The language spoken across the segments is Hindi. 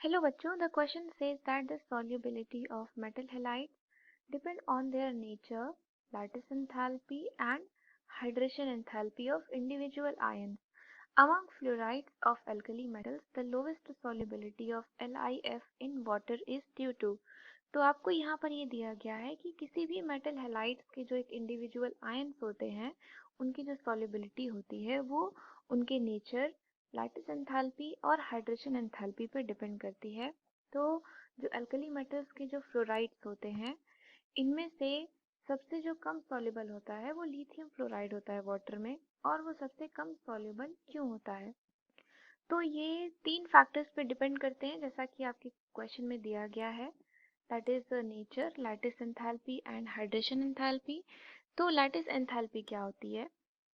Hello बच्चों, the question says that the solubility of metal halides depend on their nature, lattice enthalpy and hydration enthalpy of individual ions. Among fluorides of alkali metals, the lowest solubility of LiF in water is due to। तो आपको यहाँ पर ये दिया गया है कि किसी भी मेटल हैलाइड्स के जो एक इंडिविजुअल आयन्स होते हैं उनकी जो सॉल्युबिलिटी होती है वो उनके नेचर, लैटिस एंथैल्पी और हाइड्रेशन एंथैल्पी पर डिपेंड करती है। तो जो अल्कली मेटल्स के जो फ्लोराइड्स होते हैं इनमें से सबसे जो कम सॉल्युबल होता है वो लिथियम फ्लोराइड होता है वाटर में। और वो सबसे कम सॉल्युबल क्यों होता है? तो ये 3 फैक्टर्स पे डिपेंड करते हैं जैसा कि आपके क्वेश्चन में दिया गया है। That is nature, lattice enthalpy and hydration enthalpy. तो लैटिस एंथैल्पी क्या होती है?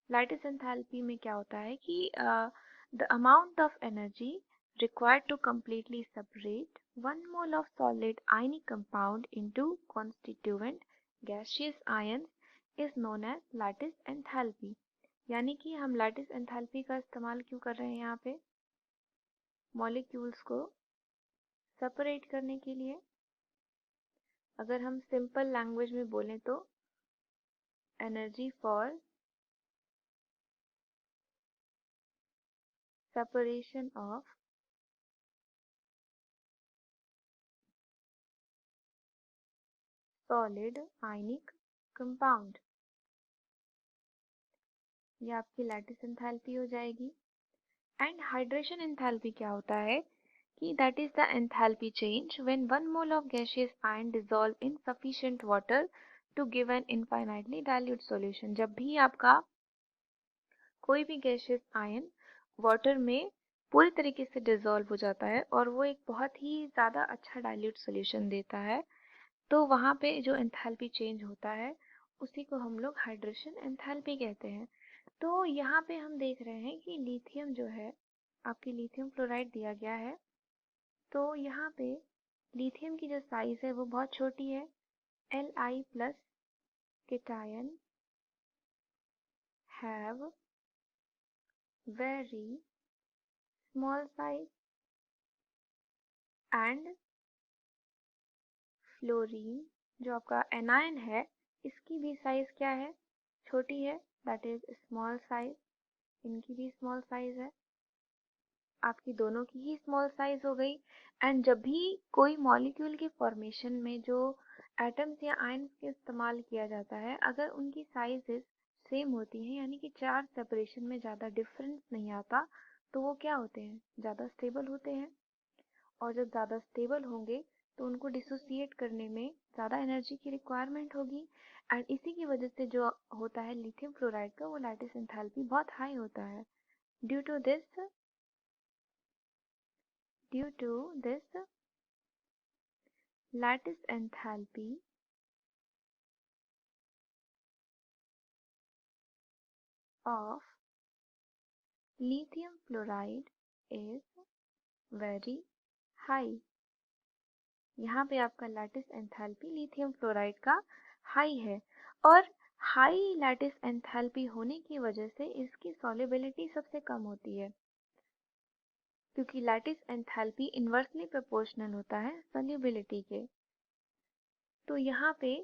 लैटिस एंथैल्पी में क्या होता है कि the amount of energy required to completely separate 1 mole of solid ionic compound into constituent gaseous ions is known as lattice enthalpy। यानी कि हम लैटिस एंथैल्पी का इस्तेमाल क्यों कर रहे हैं यहाँ पे? मॉलिक्यूल्स को सेपरेट करने के लिए। अगर हम सिंपल लैंग्वेज में बोलें तो energy for separation of solid ionic compound, ये आपकी लैटिस एंथैल्पी हो जाएगी। एंड हाइड्रेशन एंथैल्पी क्या होता है कि that is the enthalpy change when 1 mole of gaseous ion dissolve in sufficient water to give an infinitely dilute solution. जब भी आपका कोई भी गैसियस आयन वाटर में पूरी तरीके से डिसॉल्व हो जाता है और वो एक बहुत ही ज़्यादा अच्छा डाइल्यूट सॉल्यूशन देता है, तो वहाँ पे जो एंथैल्पी चेंज होता है उसी को हम लोग हाइड्रेशन एंथैल्पी कहते हैं। तो यहाँ पे हम देख रहे हैं कि लिथियम जो है, आपकी लिथियम फ्लोराइड दिया गया है। तो यहाँ पे लिथियम की जो साइज है वो बहुत छोटी है। Li plus cation have very small size and fluorine जो आपका एनायन है इसकी भी साइज क्या है? छोटी है, दैट इज स्मॉल साइज। इनकी भी स्मॉल साइज है, आपकी दोनों की ही स्मॉल साइज हो गई। एंड जब भी कोई मॉलिक्यूल के फॉर्मेशन में जो एटम्स या आयन्स के इस्तेमाल किया जाता है, अगर उनकी साइजेस सेम होती हैं यानी कि चार्ज सेपरेशन में ज़्यादा डिफरेंस नहीं आता, तो वो क्या होते हैं? ज़्यादा स्टेबल होते हैं। और जब ज़्यादा स्टेबल होंगे तो उनको डिसोसिएट करने में ज़्यादा एनर्जी की रिक्वायरमेंट होगी। एंड इसी की वजह से जो होता है लिथियम फ्लोराइड का वो लैटिस एंथैल्पी बहुत हाई होता है। Due to this lattice enthalpy of lithium fluoride is very high। यहाँ पे आपका लैटिस एंथैल्पी लिथियम फ्लोराइड का हाई है और हाई लैटिस एंथैल्पी होने की वजह से इसकी सॉल्युबिलिटी सबसे कम होती है, क्योंकि लैटिस एंथैल्पी इन्वर्सली प्रोपोर्शनल होता है सॉल्युबिलिटी के। तो यहाँ पे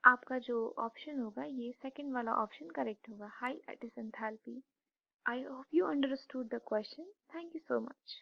आपका जो ऑप्शन होगा ये सेकंड वाला ऑप्शन करेक्ट होगा, high lattice enthalpy. I hope you understood the question. Thank you so much.